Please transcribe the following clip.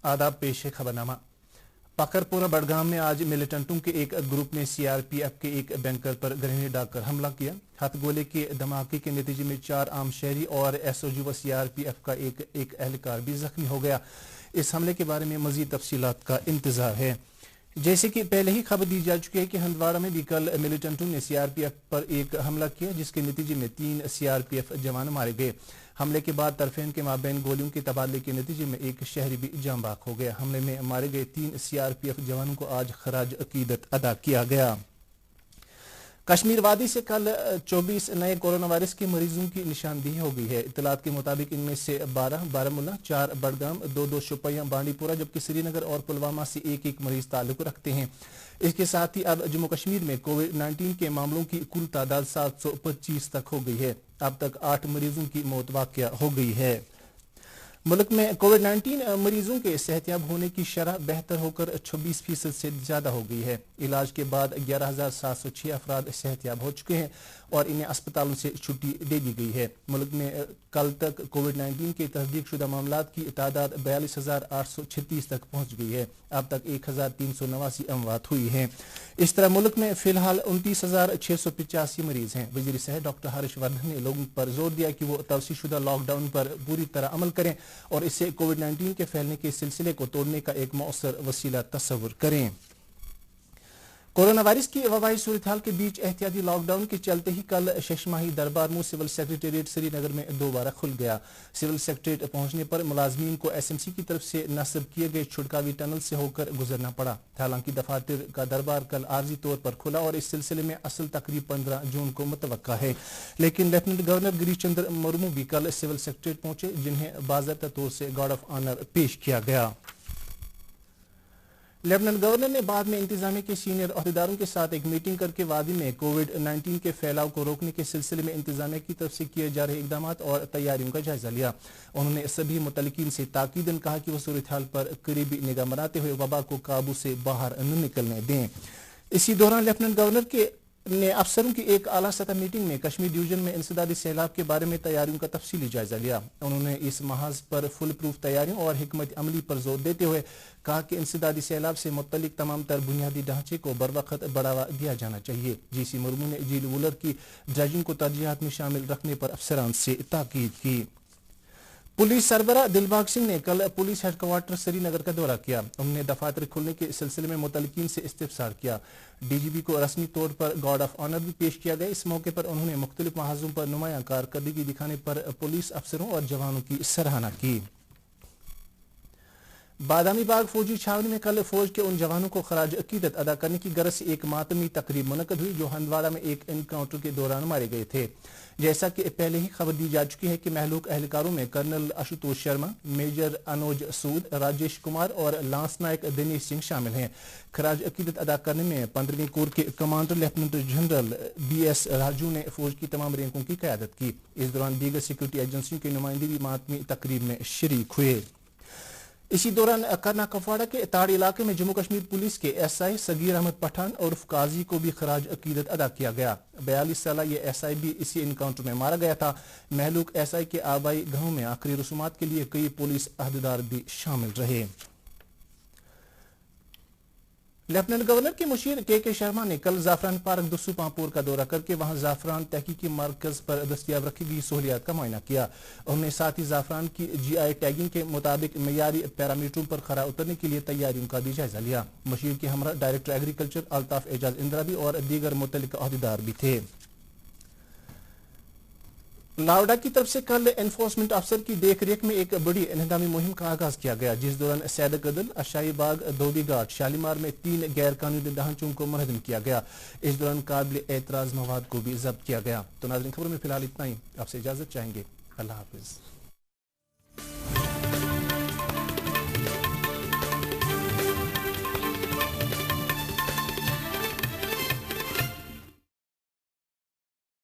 आदाब पेश है खबरनामा। पकरपुरा बडगाम में आज मिलिटेंटों के एक ग्रुप ने सीआरपीएफ के एक बैंकर पर ग्रेनेड डालकर हमला किया। हथगोले के धमाके के नतीजे में 4 आम शहरी और एसओजी व सीआरपीएफ का एक एहलकार भी जख्मी हो गया। इस हमले के बारे में मजीद तफसीलात का इंतजार है। जैसे कि पहले ही खबर दी जा चुकी है कि हंदवाड़ा में भी कल मिलिटेंटों ने सीआरपीएफ पर एक हमला किया, जिसके नतीजे में 3 सीआरपीएफ जवान मारे गए। हमले के बाद तरफेन के माबैन गोलियों के तबादले के नतीजे में एक शहरी भी जाँ बाक हो गया। हमले में मारे गए 3 सीआरपीएफ जवानों को आज खराज अकीदत अदा किया गया। कश्मीर वादी से कल 24 नए कोरोना वायरस के मरीजों की निशानदेही हो गई है। इत्तलात के मुताबिक इनमें से 12 बारामूला, 4 बडगाम, 2 शोपियां बांडीपुरा, जबकि श्रीनगर और पुलवामा से एक मरीज ताल्लुक रखते हैं। इसके साथ ही अब जम्मू कश्मीर में कोविड-19 के मामलों की कुल तादाद 725 तक हो गई है। अब तक 8 मरीजों की मौत वाक़या हो गई है। मुल्क में कोविड-19 मरीजों के सेहतयाब होने की शरह बेहतर होकर 26% से ज्यादा हो गई है। इलाज के बाद 11,706 अफराद सेहतयाब हो चुके हैं और इन्हें अस्पतालों से छुट्टी दे दी गई है। मुल्क में कल तक कोविड-19 के तस्दीक शुदा मामलात की तादाद 42,836 तक पहुंच गई है। अब तक 1,389 अमवात हुई हैं। इस तरह मुल्क में फिलहाल 29,685 मरीज हैं। वज़ीर सेहत डॉक्टर हर्षवर्धन ने लोगों पर जोर दिया कि वो तवसीह शुदा लॉकडाउन पर पूरी तरह अमल करें और इससे कोविड-19 के फैलने के सिलसिले को तोड़ने का एक मौसर वसीला तस्वुर करें। कोरोना वायरस की वबाई सूरत-हाल के बीच एहतियाती लॉकडाउन के चलते ही कल शशमाही दरबार मुँह सिविल सेक्रेटेरिएट श्रीनगर में दोबारा खुल गया। सिविल सेक्रेटेरिएट पहुंचने पर मुलाजमीन को एसएमसी की तरफ से नस्ब किए गए छुटकावी टनल से होकर गुजरना पड़ा। हालांकि दफातर का दरबार कल आर्जी तौर पर खुला और इस सिलसिले में असल तकरीब 15 जून को मुतवक्का है, लेकिन लेफ्टिनेंट गवर्नर गिरीश चंद्र मुर्मू भी कल सिविल सेक्रेटेरिएट पहुंचे, जिन्हें बाज़ाब्ता तौर से गार्ड ऑफ ऑनर पेश किया गया। लेफ्टिनेंट गवर्नर ने बाद में इंतजामिया के सीनियर अहदेदारों के साथ एक मीटिंग करके वादी में कोविड-19 के फैलाव को रोकने के सिलसिले में इंतजामिया की तरफ से किए जा रहे इकदाम और तैयारियों का जायजा लिया। उन्होंने सभी मुतल्लिकीन से ताकीदन कहा कि वो सूरत हाल पर करीबी निगाह बनाते हुए वबा को काबू से बाहर न निकलने दें। इसी दौरान लेफ्टिनेंट गवर्नर ने अफसरों की एक आला सतह मीटिंग में कश्मीर डिवीजन में इंसदादी सैलाब के बारे में तैयारियों का तफसीली जायजा लिया। उन्होंने इस महाज पर फुल प्रूफ तैयारियों और हिकमत अमली पर जोर देते हुए कहा कि इंसदादी सैलाब से मुत्तलिक तमाम तर बुनियादी ढांचे को बरवक्त बढ़ावा दिया जाना चाहिए। जीसी मुर्मू ने झील वुलर की ड्रेजिंग को तरजीहात में शामिल रखने पर अफसरान से ताकीद की। पुलिस सरबराह दिलबाग सिंह ने कल पुलिस हेडक्वार्टर श्रीनगर का दौरा किया। उन्होंने दफातर खुलने के सिलसिले में मुतल्लिकीन से इस्तिफसार किया। डीजीपी को रस्मी तौर पर गार्ड ऑफ ऑनर भी पेश किया गया। इस मौके पर उन्होंने मुख्तलिफ महाजों पर नुमायां कारकर्दगी दिखाने पर पुलिस अफसरों और जवानों की सराहना की। बादामी बाग फौजी छावनी में कल फौज के उन जवानों को खराज अकीदत अदा करने की गरज से एक मातमी तकरीब मुनक्कद हुई जो हंदवाड़ा में एक एनकाउंटर के दौरान मारे गए थे। जैसा कि पहले ही खबर दी जा चुकी है कि महलूक एहलकारों में कर्नल आशुतोष शर्मा, मेजर अनुज सूद, राजेश कुमार और लांस नायक दिनेश सिंह शामिल हैं। खराज अकीदत अदा करने में 15वीं कोर के commander lieutenant general BS Raju ने फौज की तमाम रैंकों की क़यादत की। इस दौरान दीगर सिक्योरिटी एजेंसियों के नुमाइंदे भी मातमी तकरीब में शरीक हुए। इसी दौरान करना कफवाड़ा के ताड़ इलाके में जम्मू कश्मीर पुलिस के SI सगीर अहमद पठान और काजी को भी खराज अकीदत अदा किया गया। 42 साल ये SI भी इसी इनकाउंटर में मारा गया था। महलूक SI के आबाई गांव में आखिरी रसूमात के लिए कई पुलिस अहदेदार भी शामिल रहे। लेफ्टिनेंट गवर्नर के मुशीर के शर्मा ने कल जाफरान पार्क दुस्सू पांपोर का दौरा करके वहां जाफरान तहकीकी मरकज पर दस्तयाब रखी गई सहूलियात का मुआयना किया। उन्होंने साथ ही जाफरान की GI टैगिंग के मुताबिक मयारी पैरामीटरों पर खरा उतरने के लिए तैयारियों का भी जायजा लिया। मुशीर के हमरा डायरेक्टर एग्रीकल्चर अल्ताफ एजाज इंदिरा भी और दीगर मुतल्लिका अहदेदार भी थे। लावडा की तरफ से कल एनफोर्समेंट अफसर की देखरेख में एक बड़ी इन्हदामी मुहिम का आगाज किया गया, जिस दौरान सैद कदल, अशाई बाग, धोबी घाट, शालीमार में 3 गैर कानूनी ढांचों को मुनहदम किया गया। इस दौरान काबिल एतराज मवाद को भी जब्त किया गया। तो नाज़रीन, खबरों में फिलहाल इतना ही। आपसे इजाजत चाहेंगे। अल्लाह हाफिज।